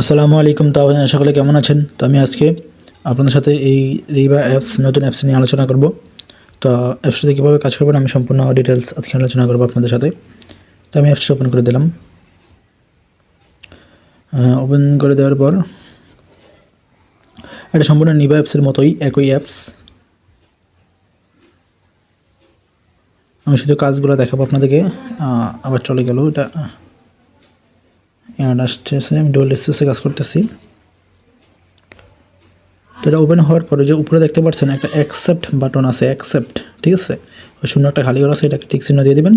আসসালামু আলাইকুম। তো আপনারা সকলে কেমন আছেন? তো আমি আজকে আপনাদের সাথে এই রিবা অ্যাপস নতুন অ্যাপস নিয়ে আলোচনা করব। তো অ্যাপসটাতে কীভাবে কাজ করবেন আমি সম্পূর্ণ ডিটেলস আজকে আলোচনা করব আপনাদের সাথে। তো আমি অ্যাপসটা ওপেন করে দিলাম। ওপেন করে দেওয়ার পর এটা সম্পূর্ণ নিবা অ্যাপসের মতোই একই অ্যাপস। আমি শুধু কাজগুলো দেখাবো আপনাদেরকে। আবার চলে গেল এটা আসতেছে। আমি ডুয়াল স্পেসে কাজ করতেছি। তো এটা ওপেন হওয়ার পরে যে উপরে দেখতে পাচ্ছেন একটা অ্যাকসেপ্ট বাটন আছে, অ্যাকসেপ্ট, ঠিক আছে? ওই শূন্য একটা খালি ঘর আছে, এটাকে টিক চিহ্ন দিয়ে দেবেন,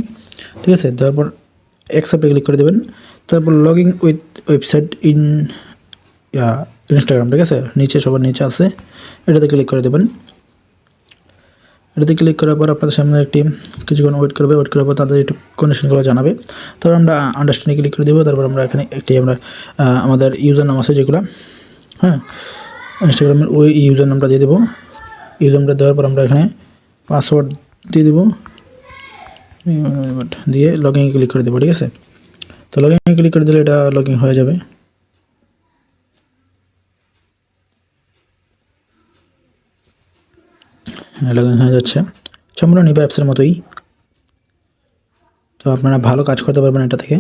ঠিক আছে? তারপর অ্যাকসেপ্টে ক্লিক করে দেবেন। তারপর লগইন উইথ ওয়েবসাইট ইনস্টাগ্রাম, ঠিক আছে? নিচে সবার নিচে আছে, এটাতে ক্লিক করে দেবেন। এটাতে ক্লিক করার পর আপনাদের সামনে একটি কিছুক্ষণ ওয়েট করবে। ওয়েট করার পর তাদের একটু কন্ডিশনগুলো জানাবে। তারপর আমরা আন্ডারস্ট্যান্ডে ক্লিক করে দেবো। তারপর আমরা এখানে আমরা আমাদের ইউজার নাম আছে যেগুলো, হ্যাঁ, ইনস্টাগ্রামের ওই ইউজার নামটা দিয়ে দেবো। ইউজার নামটা দেওয়ার পর আমরা এখানে পাসওয়ার্ড দিয়ে দেবো, দিয়ে লগইনে ক্লিক করে দেবো, ঠিক আছে? তো লগইনে ক্লিক করে দিলে এটা লগইন হয়ে যাবে। হ্যাঁ, লগইন হয়ে যাচ্ছে সম্পূর্ণ নিবা অ্যাপসের মতোই। তো আপনারা ভালো কাজ করতে পারবেন এটা থেকে।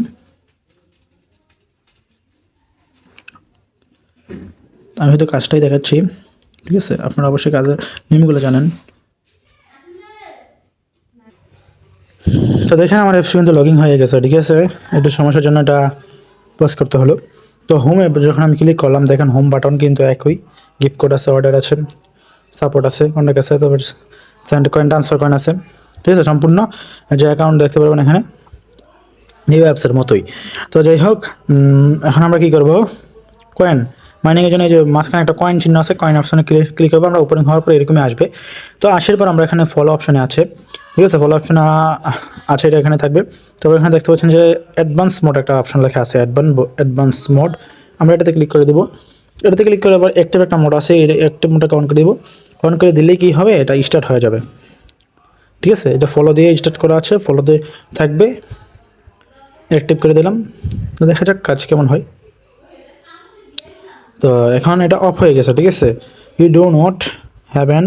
আমি হয়তো কাজটাই দেখাচ্ছি, ঠিক আছে? আপনারা অবশ্যই কাজের নিয়মগুলো জানেন। তো দেখেন আমার অ্যাপস কিন্তু লগইন হয়ে গেছে, ঠিক আছে? একটু সমস্যার জন্য এটা পজ করতে হলো। তো হোমে যখন আমি ক্লিক করলাম, দেখেন হোম বাটন কিন্তু একই, গিফট কোড আছে, অর্ডার আছে, সাপোর্ট আছে, কন্ট্যাক্ট আছে, তারপর সেন্ড কয়েন, ট্রান্সফার কয়েন আছে, ঠিক আছে? সম্পূর্ণ যে অ্যাকাউন্ট দেখতে পারবেন এখানে নিউ অ্যাপসের মতোই। তো যাই হোক, এখন আমরা কী করবো, কয়েন মাইনিংয়ের জন্য এই যে মাঝখানে একটা কয়েন চিহ্ন আছে, কয়েন অপশনে ক্লিক করবো আমরা। ওপেনিং হওয়ার পর এরকমই আসবে। তো আসার পর আমরা এখানে ফলো অপশনে আছে, ঠিক আছে? ফলো অপশন আছে, এটা এখানে থাকবে। তারপর এখানে দেখতে পাচ্ছেন যে অ্যাডভান্স মোড একটা অপশন লেখা আছে, অ্যাডভান্স মোড। আমরা এটাতে ক্লিক করে দেবো। এটাতে ক্লিক করে আবার অ্যাক্টিভ একটা মোড আছে, এই অ্যাক্টিভ মোডটাকে অন করে দেবো। অন করে দিলেই কী হবে, এটা স্টার্ট হয়ে যাবে, ঠিক আছে? এটা ফলো দিয়ে স্টার্ট করা আছে, ফলোতে থাকবে। অ্যাক্টিভ করে দিলাম। তো দেখা যাক কাজ কেমন হয়। তো এখন এটা অফ হয়ে গেছে, ঠিক আছে? You do not have an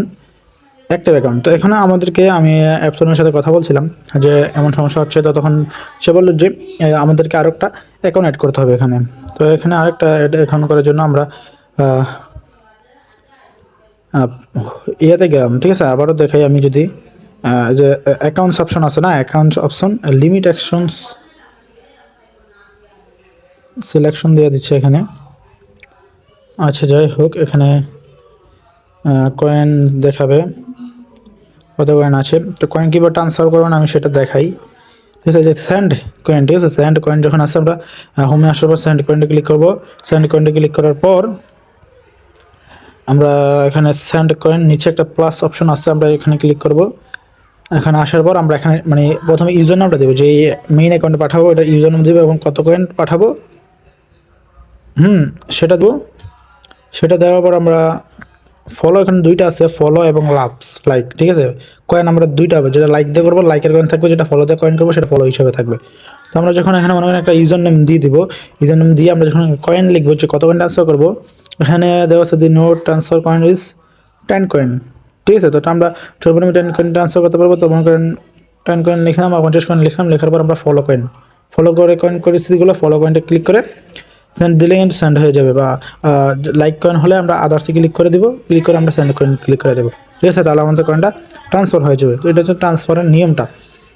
active account. তো এখানে আমাদেরকে, আমি অ্যাপসনের সাথে কথা বলছিলাম যে এমন সমস্যা হচ্ছে। তো তখন সে বললো যে আমাদেরকে আরও একটা অ্যাকাউন্ট অ্যাড করতে হবে এখানে। তো এখানে আরেকটা অ্যাকাউন্ট করার জন্য আমরা ইয়েতে গেলাম, ঠিক আছে? আবারও দেখাই, আমি যদি যে অ্যাকাউন্টস অপশন আছে না, accounts option, limit actions selection দিয়ে দিচ্ছে এখানে। আচ্ছা, যাই হোক, এখানে কয়েন দেখাবে, কত কয়েন আছে। তো কয়েন কীভাবে ট্রান্সফার করবেন আমি সেটা দেখাই, ঠিক আছে? যে স্যান্ড কয়েন, ঠিক আছে? স্যান্ড কয়েন যখন আসছে, আমরা হোমে আসার পর স্যান্ড কয়েনটা ক্লিক করবো। স্যান্ড কয়েনটা ক্লিক করার পর আমরা এখানে স্যান্ড কয়েন নিচে একটা প্লাস অপশন আসছে, আমরা এখানে ক্লিক করব। এখানে আসার পর আমরা এখানে মানে প্রথমে ইউজার নামটা দেবো, যে মেইন অ্যাকাউন্টে পাঠাবো এটা ইউজার নাম দেবো, এবং কত কয়েন পাঠাবো সেটা দেবো। সেটা দেওয়ার পর আমরা ফলো, এখানে দুইটা আছে, ফলো এবং লাভস, লাইক, ঠিক আছে? কয়েন আমরা দুইটা হবে, যেটা লাইক দিয়ে করবো লাইকের কয়েন থাকবে, যেটা ফলো দিয়ে কয়েন করবো সেটা ফলো হিসাবে থাকবে। তো আমরা যখন এখানে মনে করেন একটা ইউজার নেম দিয়ে দিব, ইউজার নেম দিয়ে আমরা যখন কয়েন লিখবো, যে কত কয়েন ট্রান্সফার করবো, এখানে দেওয়া আছে the note transfer coin is 10 coin, ঠিক আছে? তো আমরা সর্বনিম্ন 10 কয়েন ট্রান্সফার করতে পারবো। তো মনে করেন 10 কয়েন লিখলাম বা 50 কয়েন লিখলাম, লেখার পর আমরা ফলো কয়েন, ফলো করে কয়েন পরিস্থিতিগুলো ফলো কয়েনটা ক্লিক করে সেন্ড দিলে কিন্তু সেন্ড হয়ে যাবে। বা লাইক কয়েন হলে আমরা আদার্সে ক্লিক করে দেবো, ক্লিক করে আমরা সেন্ড কয়েন ক্লিক করে দেবো, ঠিক আছে? তাহলে আমাদের কয়েনটা ট্রান্সফার হয়ে যাবে। তো এটা হচ্ছে ট্রান্সফারের নিয়মটা।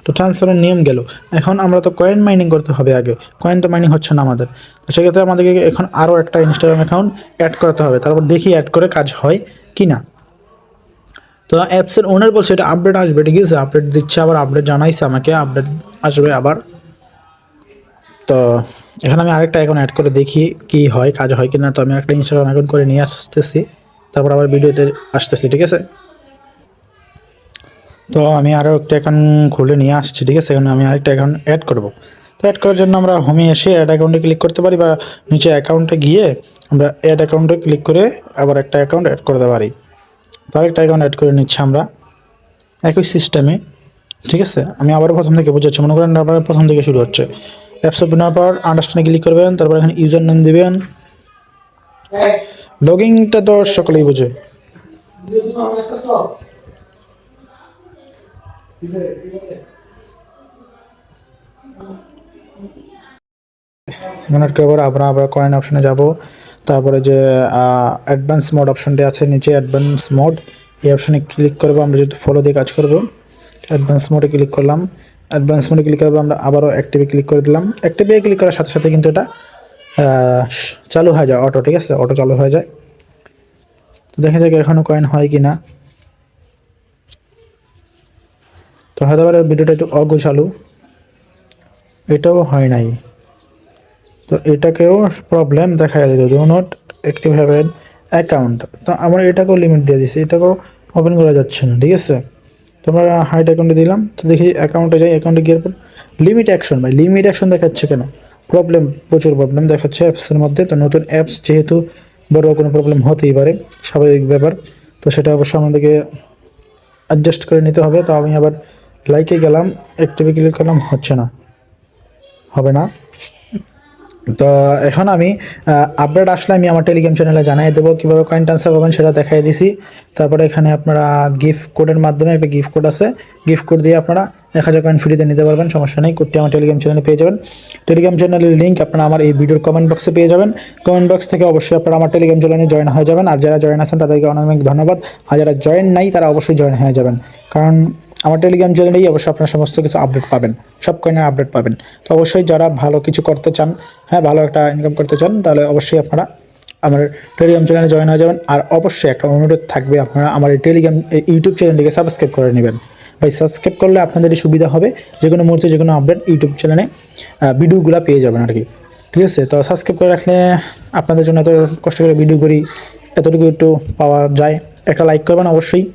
তো ট্রান্সফারের নিয়ম গেল। এখন আমরা তো কয়েন মাইনিং করতে হবে আগে, কয়েন তো মাইনিং হচ্ছে না আমাদের। তো সেক্ষেত্রে আমাদেরকে এখন আরও একটা ইনস্টাগ্রাম অ্যাকাউন্ট অ্যাড করতে হবে। তারপর দেখি অ্যাড করে কাজ হয় কি না। তো অ্যাপসের ওনার বলছে এটা আপডেট আসবে, ঠিক আছে? আপডেট দিচ্ছে, আবার আপডেট জানাইছে আমাকে, আপডেট আসবে আবার। তো এখানে আমি আরেকটা অ্যাকাউন্ট অ্যাড করে দেখি কি হয়, কাজ হয় কি না। তো আমি একটা ইনস্টাগ্রাম অ্যাকাউন্ট করে নিয়ে আসতেছি, তারপর আবার ভিডিওতে আসতেছি, ঠিক আছে? তো আমি আরও একটা অ্যাকাউন্ট খুলে নিয়ে আসছি, ঠিক আছে? এখানে আমি আরেকটা অ্যাকাউন্ট অ্যাড করব। তো অ্যাড করার জন্য আমরা হোমে এসে অ্যাড অ্যাকাউন্টে ক্লিক করতে পারি, বা নিচে অ্যাকাউন্টে গিয়ে আমরা অ্যাড অ্যাকাউন্টে ক্লিক করে আবার একটা অ্যাকাউন্ট অ্যাড করতে পারি। তো আরেকটা অ্যাকাউন্ট অ্যাড করে নিচ্ছি আমরা একই সিস্টেমে, ঠিক আছে? আমি আবার প্রথম থেকে বোঝাচ্ছি, মনে করেন আবার প্রথম থেকে শুরু হচ্ছে। অ্যাপস ওপেন হওয়ার পর আন্ডারস্ট্যান্ডে ক্লিক করবেন, তারপর এখানে ইউজার নেম দেবেন, লগিংটা তো সকলেই বোঝে। এখন আর কি করবো, আমরা আবার কয়েন অপশনে যাব, তারপরে যে অ্যাডভান্স মোড অপশনটি আছে নিচে, অ্যাডভান্স মোড এই অপশনে ক্লিক করবো। আমরা যেহেতু ফলো দিয়ে কাজ করব, অ্যাডভান্স মোডে ক্লিক করলাম। অ্যাডভান্স মোডে ক্লিক করবো, আমরা আবারও অ্যাক্টিভে ক্লিক করে দিলাম। অ্যাক্টিভে ক্লিক করার সাথে সাথে কিন্তু এটা চালু হয়ে যায় অটো, ঠিক আছে, অটো চালু হয়ে যায়। তো দেখা যাক এখনও কয়েন হয় কি না। তো হয়তো ভিডিওটা একটু অগোছালু, এটাও হয় নাই। তো এটাকেও প্রবলেম দেখা দিল, do not active haven account. তো আমরা এটাকেও লিমিট দিয়ে দিচ্ছি, এটাকেও ওপেন করা যাচ্ছে না, ঠিক আছে। তো আমরা হাইড অ্যাকাউন্টে দিলাম। তো দেখি অ্যাকাউন্টে যাই, অ্যাকাউন্টে গিয়ে পর লিমিট অ্যাকশন, ভাই লিমিট অ্যাকশন দেখাচ্ছে কেন? প্রবলেম, প্রচুর প্রবলেম দেখাচ্ছে অ্যাপসের মধ্যে। তো নতুন অ্যাপস যেহেতু বড় কোনো প্রবলেম হতেই পারে, স্বাভাবিক ব্যাপার। তো সেটা অবশ্যই আমাদেরকে অ্যাডজাস্ট করে নিতে হবে। তো আমি আবার লাইকে গেলাম, অ্যাক্টিভে ক্লিক করলাম, হচ্ছে না, হবে না। তো এখন আমি আপডেট আসলে আমি আমার টেলিগ্রাম চ্যানেলে জানিয়ে দেবো কীভাবে কয়েন ট্রান্সফার করবেন, সেটা দেখাই দিছি। তারপরে এখানে আপনারা গিফট কোডের মাধ্যমে, একটা গিফট কোড আছে, গিফট কোড দিয়ে আপনারা 1000 কয়েন ফ্রিতে নিতে পারবেন, সমস্যা নেই। কোডটি আমার টেলিগ্রাম চ্যানেলে পেয়ে যাবেন। টেলিগ্রাম চ্যানেলের লিঙ্ক আপনারা আমার এই ভিডিওর কমেন্ট বক্সে পেয়ে যাবেন। কমেন্ট বক্স থেকে অবশ্যই আপনারা আমার টেলিগ্রাম চ্যানেলে জয়েন হয়ে যাবেন। আর যারা জয়েন আছেন তাদেরকে অনেক অনেক ধন্যবাদ। আর যারা জয়েন নাই তারা অবশ্যই জয়েন হয়ে যাবেন, কারণ আমার টেলিগ্রাম চ্যানেলেই অবশ্যই আপনারা সমস্ত কিছু আপডেট পাবেন, সব কয়েনের আপডেট পাবেন। তো অবশ্যই যারা ভালো কিছু করতে চান, হ্যাঁ ভালো একটা ইনকাম করতে চান, তাহলে অবশ্যই আপনারা আমার টেলিগ্রাম চ্যানেলে জয়েন হয়ে যাবেন। আর অবশ্যই একটা অনুরোধ থাকবে, আপনারা আমার এই টেলিগ্রাম ইউটিউব চ্যানেলটিকে সাবস্ক্রাইব করে নেবেন। ভাই সাবস্ক্রাইব করলে আপনাদেরই সুবিধা হবে, যে কোনো মুহূর্তে যে কোনো আপডেট ইউটিউব চ্যানেলে ভিডিওগুলো পেয়ে যাবেন আর কি, ঠিক আছে। তো সাবস্ক্রাইব করে রাখলে আপনাদের জন্য এত কষ্ট করে ভিডিও করি, এতটুকু একটু পাওয়া যায়। একটা লাইক করবেন অবশ্যই,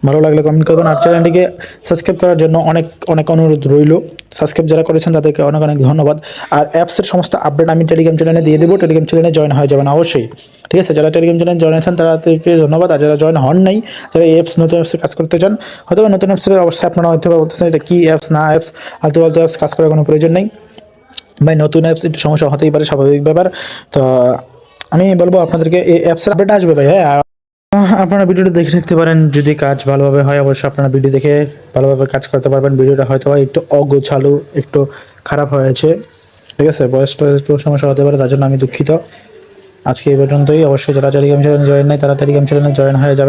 ভালো লাগলে কমেন্ট করবেন। আর চ্যানেলটিকে সাবস্ক্রাইব করার জন্য অনেক অনেক অনুরোধ রইল। সাবস্ক্রাইব যারা করেছেন তাদেরকে অনেক অনেক ধন্যবাদ। আর অ্যাপসের সমস্ত আপডেট আমি টেলিগ্রাম চ্যানেলে দিয়ে দেবো, টেলিগ্রাম চ্যানেলে জয়েন হয়ে যাবেন অবশ্যই, ঠিক আছে। যারা টেলিগ্রাম চ্যানেলে জয়েন আছেন তাদেরকে ধন্যবাদ। আর যারা জয়েন হন নাই, যারা এই অ্যাপস নতুন অ্যাপসে কাজ করতে চান, হয়তো নতুন অ্যাপসের অবশ্যই আপনারা হয়তো বলতেছেন এটা কী অ্যাপস না অ্যাপস, আলতু ফালতু অ্যাপস কাজ করার কোনো প্রয়োজন নেই ভাই। নতুন অ্যাপস একটু সমস্যা হতেই পারে, স্বাভাবিক ব্যাপার। তো আমি বলবো আপনাদেরকে এই অ্যাপসের আপডেট আসবে ভাই, হ্যাঁ। আপনারা ভিডিওটা দেখে রাখতে পারেন, যদি কাজ ভালোভাবে হয় অবশ্যই আপনারা ভিডিও দেখে ভালোভাবে কাজ করতে পারবেন। ভিডিওটা হয়তো একটু অগোছালো, একটু খারাপ হয়েছে, ঠিক আছে, বয়সটা একটু সমস্যা হতে পারে, তার জন্য আমি দুঃখিত। আজকে এই পর্যন্তই। অবশ্যই যারা টেলিগ্রাম চ্যানেলে জয়েন নাই তারা টেলিগ্রাম চ্যানেলে জয়েন হয়ে যাবেন।